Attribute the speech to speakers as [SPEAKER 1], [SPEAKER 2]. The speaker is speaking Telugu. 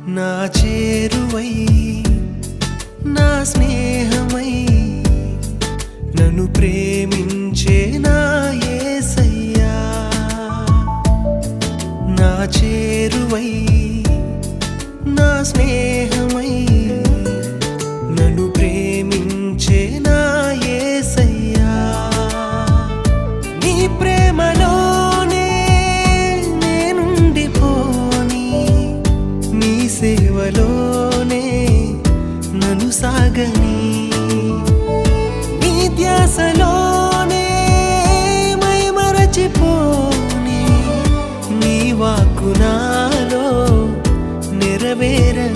[SPEAKER 1] నా చేరువై నా స్నేహమై నన్ను ప్రేమించే నా యేసయ్యా నా చేరువై నా స్నేహమై నన్ను ప్రేమించే నా యేసయ్యా నీ ప్రేమలోనే నేనుండిపోని నీ సేవలోనే నన్ను సాగని నీ ధ్యాసలోనే మై మరచిపోని నీ వాక్కు నాలో నెరవేరని